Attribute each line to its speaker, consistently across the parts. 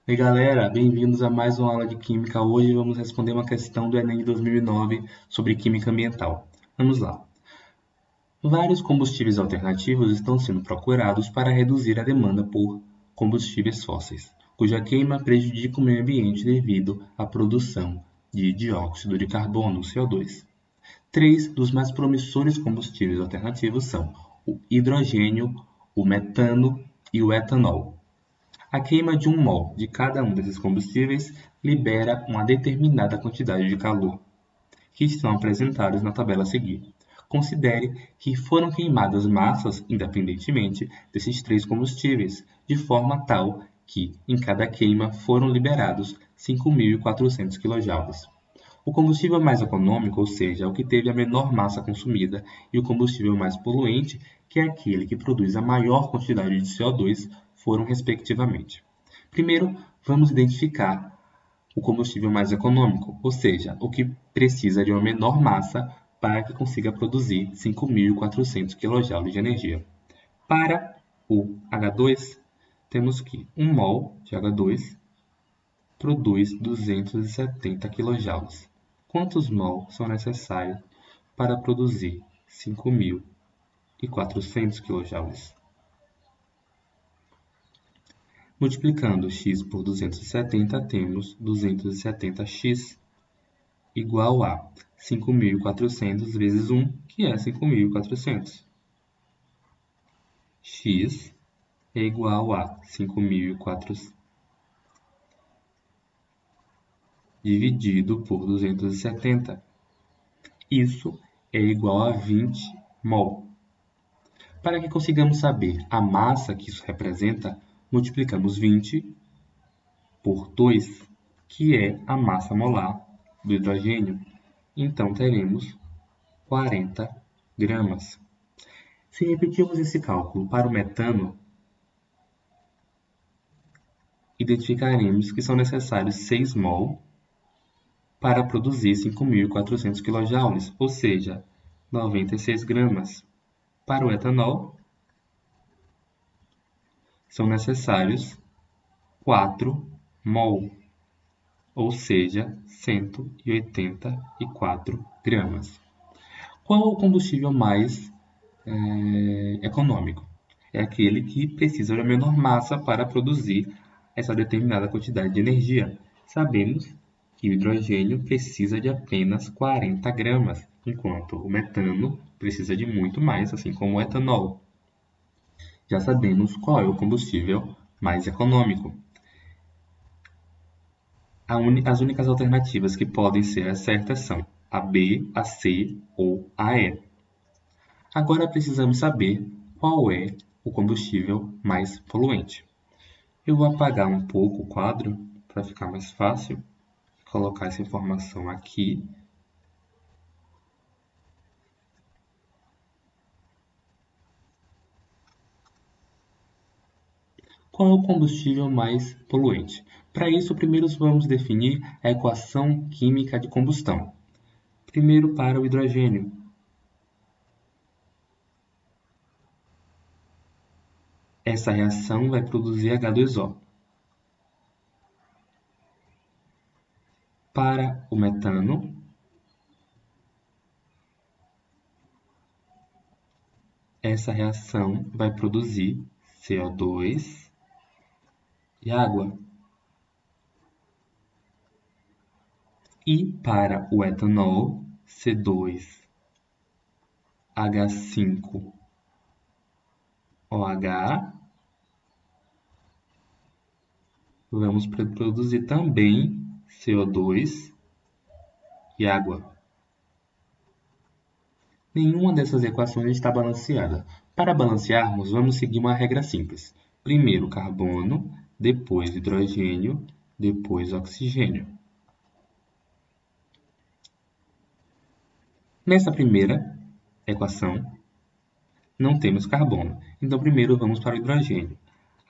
Speaker 1: Oi, galera, bem-vindos a mais uma aula de Química. Hoje vamos responder uma questão do Enem de 2009 sobre Química Ambiental. Vamos lá. Vários combustíveis alternativos estão sendo procurados para reduzir a demanda por combustíveis fósseis, cuja queima prejudica o meio ambiente devido à produção de dióxido de carbono, CO2. Três dos mais promissores combustíveis alternativos são o hidrogênio, o metano e o etanol. A queima de 1 mol de cada um desses combustíveis libera uma determinada quantidade de calor, que estão apresentados na tabela a seguir. Considere que foram queimadas massas independentemente desses três combustíveis, de forma tal que, em cada queima, foram liberados 5.400 kJ. O combustível mais econômico, ou seja, o que teve a menor massa consumida, e o combustível mais poluente, que é aquele que produz a maior quantidade de CO2, foram respectivamente. Primeiro, vamos identificar o combustível mais econômico, ou seja, o que precisa de uma menor massa para que consiga produzir 5.400 kJ de energia. Para o H2, temos que 1 mol de H2 produz 270 kJ. Quantos mol são necessários para produzir 5.400 kJ? Multiplicando x por 270, temos 270x igual a 5.400 vezes 1, que é 5.400. X é igual a 5.400 dividido por 270. Isso é igual a 20 mol. Para que consigamos saber a massa que isso representa, multiplicamos 20 por 2, que é a massa molar do hidrogênio. Então, teremos 40 gramas. Se repetirmos esse cálculo para o metano, identificaremos que são necessários 6 mol para produzir 5.400 kJ, ou seja, 96 gramas. Para o etanol, são necessários 4 mol, ou seja, 184 gramas. Qual é o combustível mais econômico? É aquele que precisa de menor massa para produzir essa determinada quantidade de energia. Sabemos que o hidrogênio precisa de apenas 40 gramas, enquanto o metano precisa de muito mais, assim como o etanol. Já sabemos qual é o combustível mais econômico. As únicas alternativas que podem ser certas são a B, a C ou a E. Agora precisamos saber qual é o combustível mais poluente. Eu vou apagar um pouco o quadro para ficar mais fácil colocar essa informação aqui. Qual é o combustível mais poluente? Para isso, primeiro vamos definir a equação química de combustão. Primeiro, para o hidrogênio. Essa reação vai produzir H2O. Para o metano, essa reação vai produzir CO2 e água. E para o etanol, C2H5OH, vamos produzir também CO2 e água. Nenhuma dessas equações está balanceada. Para balancearmos, vamos seguir uma regra simples. Primeiro carbono, depois hidrogênio, depois oxigênio. Nessa primeira equação, não temos carbono, então primeiro vamos para o hidrogênio.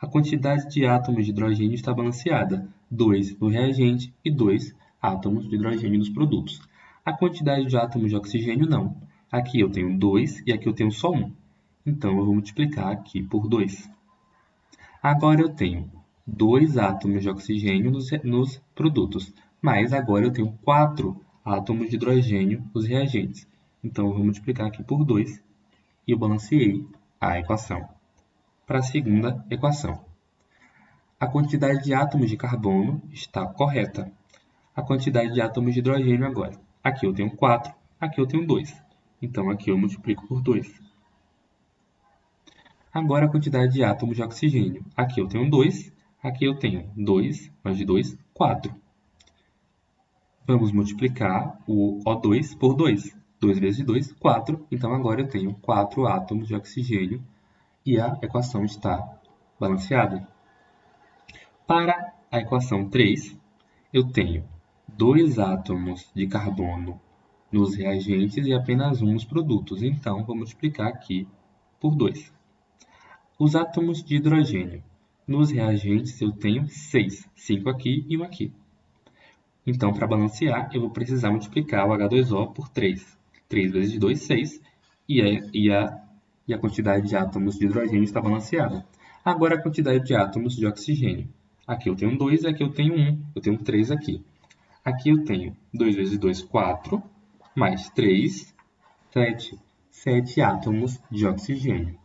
Speaker 1: A quantidade de átomos de hidrogênio está balanceada, 2 no reagente e 2 átomos de hidrogênio nos produtos. A quantidade de átomos de oxigênio não. Aqui eu tenho 2 e aqui eu tenho só 1. Então eu vou multiplicar aqui por 2. Agora eu tenho 2 átomos de oxigênio nos produtos, mas agora eu tenho 4 átomos de hidrogênio nos reagentes. Então, eu vou multiplicar aqui por 2 e eu balanceei a equação. Para a segunda equação, a quantidade de átomos de carbono está correta. A quantidade de átomos de hidrogênio agora. Aqui eu tenho 4, aqui eu tenho 2. Então, aqui eu multiplico por 2. Agora, a quantidade de átomos de oxigênio. Aqui eu tenho 2, aqui eu tenho 2 mais de 2, 4. Vamos multiplicar o O2 por 2. 2 vezes 2, 4. Então, agora eu tenho 4 átomos de oxigênio e a equação está balanceada. Para a equação 3, eu tenho 2 átomos de carbono nos reagentes e apenas 1 nos produtos. Então, vou multiplicar aqui por 2. Os átomos de hidrogênio. Nos reagentes, eu tenho 6. 5 aqui e 1 aqui. Então, para balancear, eu vou precisar multiplicar o H2O por 3. 3 vezes 2, 6. E a quantidade de átomos de hidrogênio está balanceada. Agora, a quantidade de átomos de oxigênio. Aqui eu tenho 2 e aqui eu tenho 1. Eu tenho 3 aqui. Aqui eu tenho 2 vezes 2, 4. Mais 3, 7. 7 átomos de oxigênio.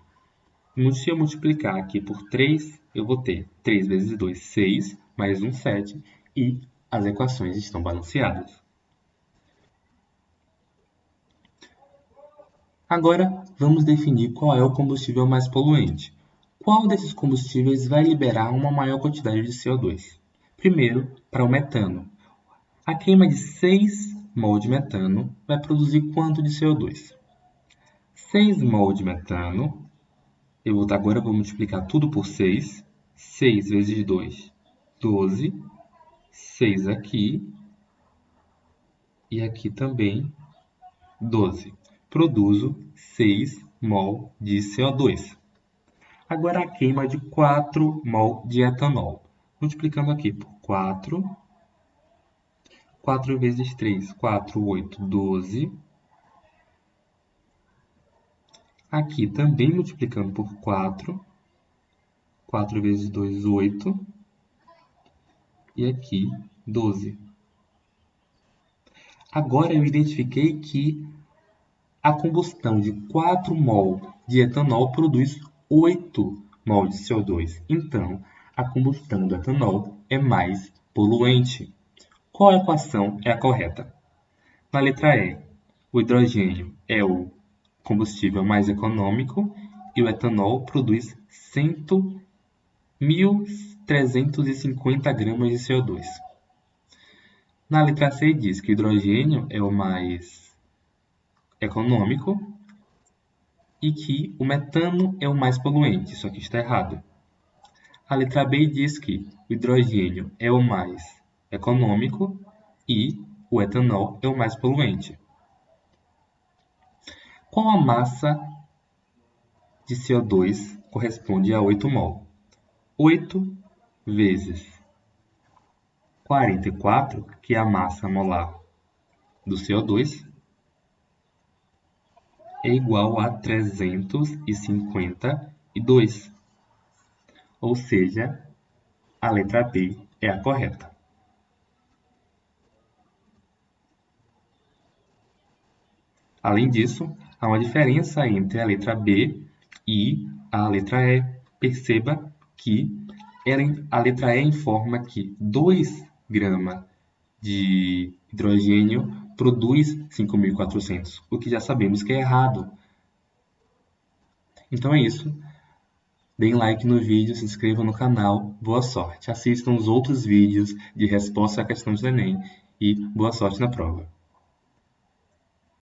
Speaker 1: Se eu multiplicar aqui por 3, eu vou ter 3 vezes 2, 6. Mais 1, 7. E as equações estão balanceadas. Agora, vamos definir qual é o combustível mais poluente. Qual desses combustíveis vai liberar uma maior quantidade de CO2? Primeiro, para o metano. A queima de 6 mol de metano vai produzir quanto de CO2? 6 mol de metano, agora vou multiplicar tudo por 6. 6 vezes 2, 12. 6 aqui e aqui também 12. Produzo 6 mol de CO2. Agora a queima de 4 mol de etanol. Multiplicando aqui por 4. 4 vezes 3, 4, 8, 12. Aqui também multiplicando por 4. 4 vezes 2, 8. E aqui 12. Agora eu identifiquei que a combustão de 4 mol de etanol produz 8 mol de CO2. Então, a combustão do etanol é mais poluente. Qual equação é a correta? Na letra E, o hidrogênio é o combustível mais econômico e o etanol produz 1.350 gramas de CO2. Na letra C diz que o hidrogênio é o mais econômico e que o metano é o mais poluente. Isso aqui está errado. A letra B diz que o hidrogênio é o mais econômico e o etanol é o mais poluente. Qual a massa de CO2 corresponde a 8 mol? 8 vezes 44, que é a massa molar do CO2, é igual a 352. Ou seja, a letra B é a correta. Além disso, há uma diferença entre a letra B e a letra E. Perceba que a letra E informa que 2 gramas de hidrogênio produz 5.400, o que já sabemos que é errado. Então é isso. Deem like no vídeo, se inscrevam no canal. Boa sorte. Assistam os outros vídeos de resposta à questão do Enem e boa sorte na prova.